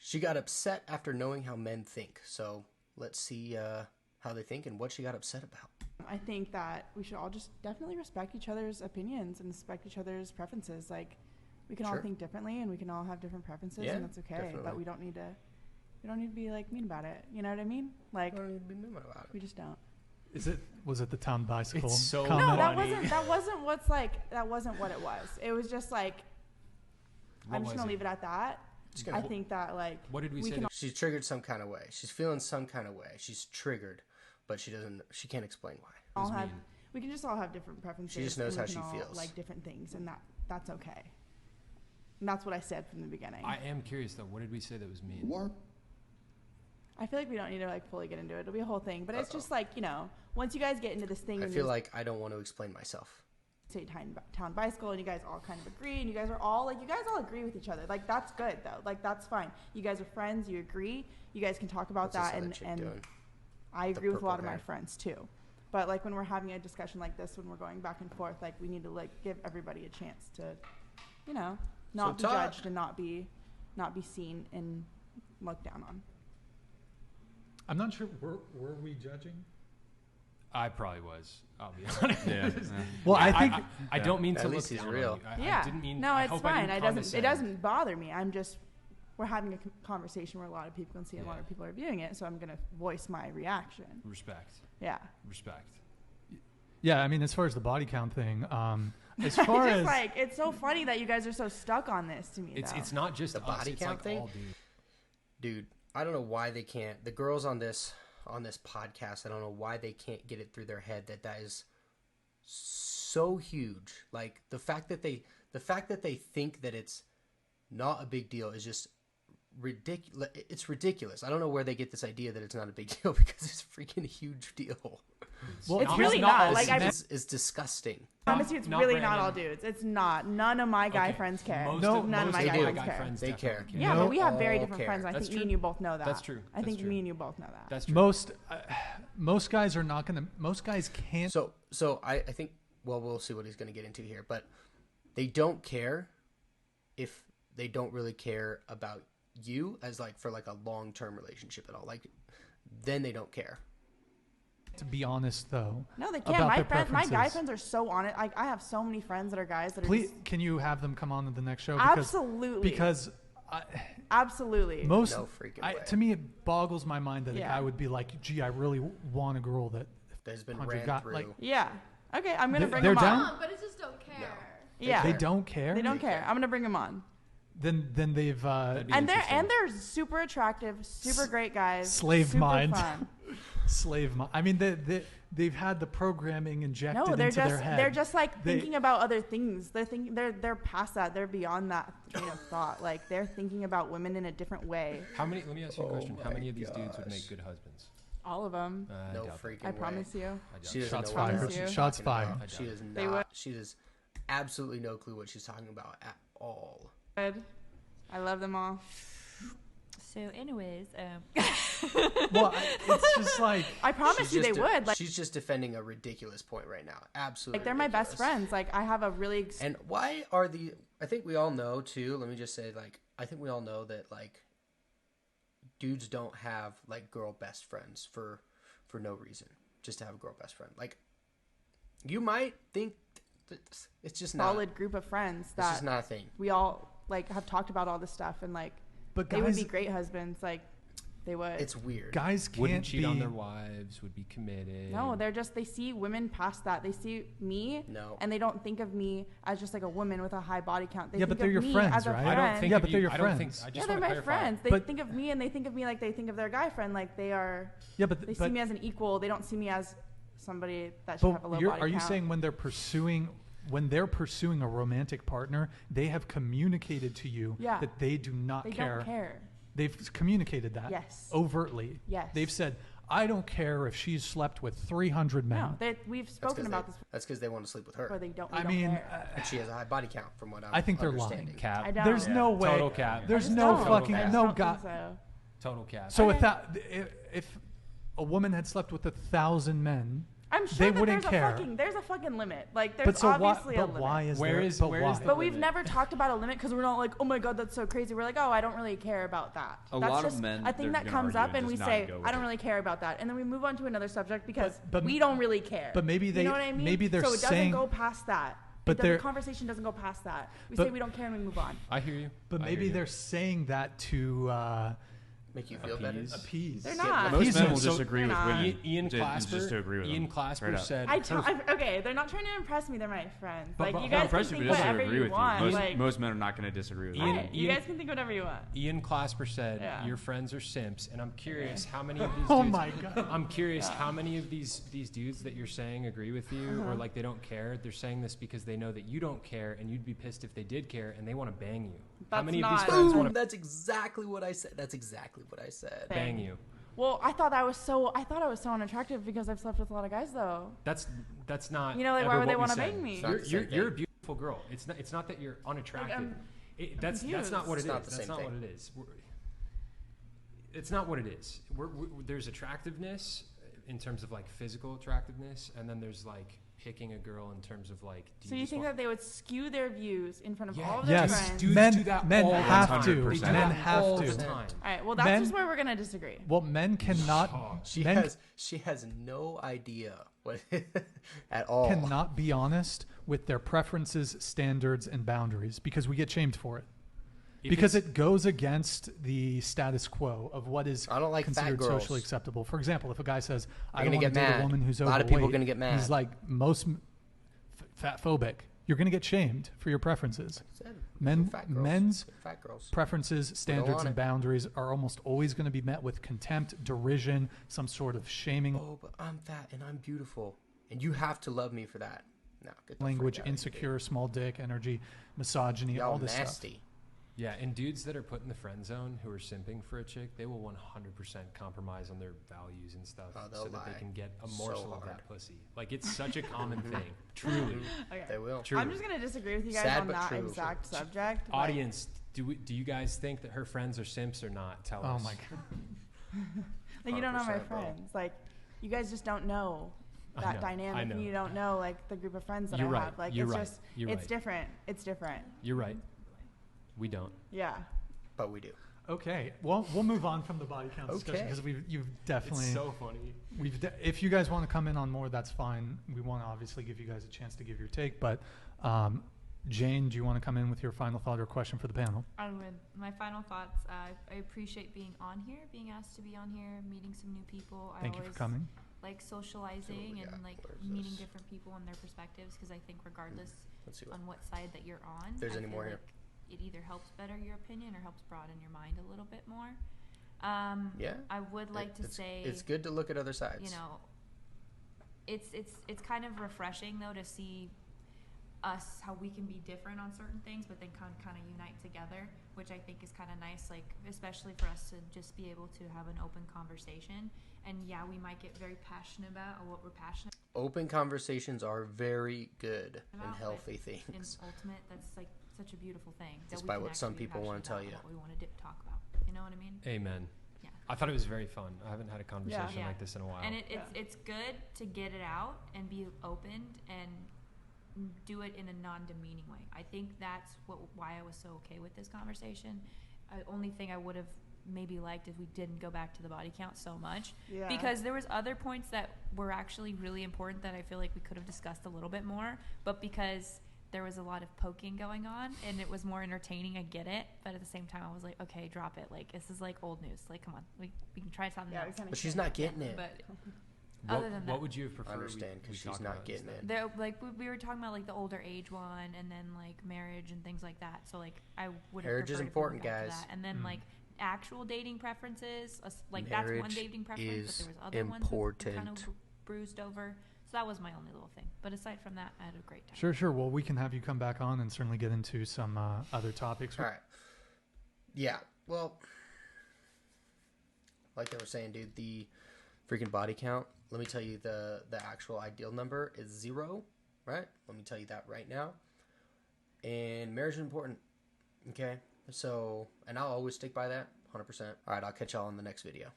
She got upset after knowing how men think. So let's see how they think and what she got upset about. I think that we should all just definitely respect each other's opinions and respect each other's preferences. Like, we can all think differently and we can all have different preferences, and that's okay. Definitely. But we don't need to be like mean about it. You know what I mean? Like, we don't need to be mean about it. We just don't. Was it the town bicycle? It's so comment? No, that wasn't what it was. It was just like, I'm just gonna leave it at that. I think that, like, what did we say? She's triggered some kind of way. She's feeling some kind of way. She's triggered, but she can't explain why. We can just all have different preferences. She just knows how she feels. Like different things, and that's okay. And that's what I said from the beginning. I am curious though. What did we say that was mean? What? I feel like we don't need to like fully get into it. It'll be a whole thing, but it's just like, you know, once you guys get into this thing, I feel like I don't want to explain myself. Say town bicycle, and you guys all kind of agree, and you guys all agree with each other. Like, that's good though. Like, that's fine. You guys are friends. You agree. You guys can talk about that, and I agree with a lot of my friends too. But like, when we're having a discussion like this, when we're going back and forth, like, we need to like give everybody a chance to, you know, not be judged and not be seen and looked down on. I'm not sure. Were we judging? I probably was. I'll be honest. Yeah. Well, I think I don't mean to at look least he's down real. on you. I didn't mean. No, it's fine. It doesn't bother me. We're having a conversation where a lot of people can see and a lot of people are viewing it, so I'm gonna voice my reaction. Respect. Yeah. Respect. Yeah, I mean, as far as the body count thing, as far as like, it's so funny that you guys are so stuck on this to me. It's not just the body count thing, dude. I don't know why they can't. The girls on this podcast, I don't know why they can't get it through their head that is so huge. Like, the fact that they think that it's not a big deal is just ridiculous. It's ridiculous. I don't know where they get this idea that it's not a big deal, because it's a freaking huge deal. Well, it's really not. Like, it's disgusting. I promise you, it's really not all dudes. It's not. None of my guy friends care. None of my guy friends care. They care. Yeah, but we have very different friends. I think me and you both know that. That's true. I think me and you both know that. That's true. Most guys are not gonna. Most guys can't. So I think. Well, we'll see what he's going to get into here, but they don't care if they don't really care about you as like for like a long-term relationship at all. Like, then they don't care. To be honest, though, no, they can't. My guy friends are so on it. Like, I have so many friends that are guys that are. Please, can you have them come on to the next show? Absolutely. Because absolutely. Most no freaking way. To me, it boggles my mind that a guy would be like, "Gee, I really want a girl that has been ran through." Like, yeah. Okay, I'm gonna bring them on. Down? But it just don't care. No. Yeah. They don't care. They don't care. I'm gonna bring them on. Then they've and they're super attractive, super great guys. Slave super mind. Fun. Slave mind. I mean, they've had the programming injected into their head. They're just like thinking about other things. They're past that. They're beyond that train of thought. Like, they're thinking about women in a different way. Let me ask you a question. How many of these dudes would make good husbands? All of them. No freaking way. I promise you. Shots fired. Shots fired. She does not. She has absolutely no clue what she's talking about at all. Good. I love them all. So, anyways, well, it's just like, I promise you they would. Like, she's just defending a ridiculous point right now. Absolutely. Like, they're my best friends. Like, I have a really. And why are I think we all know too. Let me just say, like, I think we all know that, like, dudes don't have like girl best friends for no reason, just to have a girl best friend. Like, you might think it's just not solid group of friends that it's just not a thing. We all like have talked about all this stuff, and like, but they would be great husbands. Like, they would. It's weird. Guys wouldn't cheat on their wives, would be committed. No, they see women past that. They see me, and they don't think of me as just like a woman with a high body count. They think but they're your me friends, as a right? friend. I don't think but they're your friends. They're my friends. They think of me, and they think of me like they think of their guy friend. Like, they are. Yeah, but they see me as an equal. They don't see me as somebody that should have a low body count. Are you saying when they're pursuing a romantic partner, they have communicated to you that they do not care? They don't care. They've communicated that overtly. Yes. They've said, I don't care if she's slept with 300 men. No, we've spoken about this. That's because they want to sleep with her. Or they don't. I mean, and she has a high body count, from what I think they're understanding. lying. Cap. I don't. There's no way. Total cap. There's no fucking no god. Total cap. So if a woman had slept with 1,000 men, I'm sure they that wouldn't care. There's a fucking limit. Like, there's obviously a limit. But why is where there? is but where why? is the But we've limit? never talked about a limit because we're not like, oh my god, that's so crazy. We're like, oh, I don't really care about that. A That's lot just of men, a thing they're that gonna comes argue up, and we just not say, go with I don't it. really care about that, and then we move on to another subject because But we don't really care. But maybe they, you know what I mean? maybe they're so it saying, doesn't go past that. But the conversation doesn't go past that. We say we don't care and we move on. I hear you. But maybe they're saying that to make you feel better. Appease. They're not. Most men will So- just agree with women. Ian just to Clasper. agree with Ian them. Clasper Straight up. said. Okay, they're not trying to impress me. They're my friends. But- Like, but you I'm guys can Impressive, think but doesn't whatever agree you with want. you. Like, Most men are not going to disagree with Ian- you. right, you guys can think whatever you want. Ian Clasper said, Yeah. "Your friends are simps," and I'm curious how many of these. Oh dudes, my God. I'm curious how many of these dudes that you're saying agree with you, or like they don't care. They're saying this because they know that you don't care, and you'd be pissed if they did care, and they want to bang you. How That's many of not- these friends want Boom! to That's exactly what I said. That's exactly what I said. bang you? Well, I thought I was so unattractive because I've slept with a lot of guys though. That's not. You know, like, why ever would they what we wanna said. bang me? It's not the same You're a thing. beautiful girl. It's not that you're unattractive. I'm That's not what it It's is. not the That's same not thing. what it is. It's not what it is. There's attractiveness in terms of like physical attractiveness, and then there's like picking a girl in terms of like. So you think that they would skew their views in front of all of Yeah. their Yes, friends? Dudes men do that men all the have time. to. They do Men that have all to. the time. All right. Well, that's Men- just where we're gonna disagree. Well, men cannot. She men has no idea what at all. cannot be honest with their preferences, standards, and boundaries because we get shamed for it. If Because it's- it goes against the status quo of what is I don't like fat considered girls. socially acceptable. For example, if a guy says, "I You're don't gonna want to get date a mad. woman who's A overweight," lot of people are gonna get mad. He's like most fat phobic. You're going to get shamed for your preferences. Men's fat girls. preferences, standards, on and it. boundaries are almost always going to be met with contempt, derision, some sort of shaming. Oh, but I'm fat and I'm beautiful, and you have to love me for that. No, get the Language, freak out of here, insecure, small dick energy, misogyny, Y'all all this stuff. nasty. Yeah, and dudes that are put in the friend zone who are simping for a chick, they will 100% compromise on their values and stuff they'll so that they lie can get a so morsel of hard. that pussy. Like, it's such a common thing. Truly. Okay. They will. Truly. I'm just gonna disagree with you guys Sad on but that true. exact subject. Like, Audience, do you guys think that her friends are simps or not? Tell us. Oh my God. like, you don't know my 100%, bro. friends. Like, you guys just don't know I that know, dynamic, I know. and you don't know like the group of friends that You're I right, have. Like, you're it's right, just, you're it's right. different. It's different. You're right. We don't. Yeah. But we do. Okay, well, we'll move on from the body count discussion Okay. because you've definitely. It's so funny. If you guys want to come in on more, that's fine. We want to obviously give you guys a chance to give your take. But Jane, do you want to come in with your final thought or question for the panel? I would. My final thoughts. I appreciate being on here, being asked to be on here, meeting some new people. Thank you for coming. Like socializing Yeah, and like where's meeting this? different people and their perspectives because I think regardless Let's see what. on what side that you're on, There's I any feel more here? like it either helps better your opinion or helps broaden your mind a little bit more. Yeah. I would like to It's- say it's good to look at other sides. you know, it's kind of refreshing though to see us how we can be different on certain things, but then kind of unite together, which I think is kind of nice. Like especially for us to just be able to have an open conversation. And yeah, we might get very passionate about what we're passionate Open conversations are very good and about, healthy but in things. ultimate, that's like such a beautiful thing. that we Despite can what some actually be people wanna passionate tell about you. What we want to talk about. You know what I mean? Amen. Yeah. I thought it was very fun. I haven't had a conversation Yeah. like this in a while. And it's good to get it out and be open and do it in a non-demeaning way. I think that's why I was so okay with this conversation. Only thing I would have maybe liked if we didn't go back to the body count so much, Yeah. because there was other points that were actually really important that I feel like we could have discussed a little bit more, but because there was a lot of poking going on and it was more entertaining, I get it, but at the same time I was like, okay, drop it, like this is like old news, like come on, we can try something Yeah. We else. kinda But she's can't. not getting it. But what, other than that, what would you have preferred? I understand we because she's talk not about getting instead? it. there, like we were talking about like the older age one, and then like marriage and things like that. So like I would. Marriage is important, guys. And then Mm. like actual dating preferences, like that's one Marriage dating preference, is but there was other ones that kind important. of bruised over. So that was my only little thing. But aside from that, I had a great time. Sure. Well, we can have you come back on and certainly get into some other topics. All right. Yeah. Well, like they were saying, dude, the freaking body count. Let me tell you, the actual ideal number is 0, right? Let me tell you that right now. And marriage is important. Okay. So, and I'll always stick by that 100%. All right. I'll catch y'all in the next video.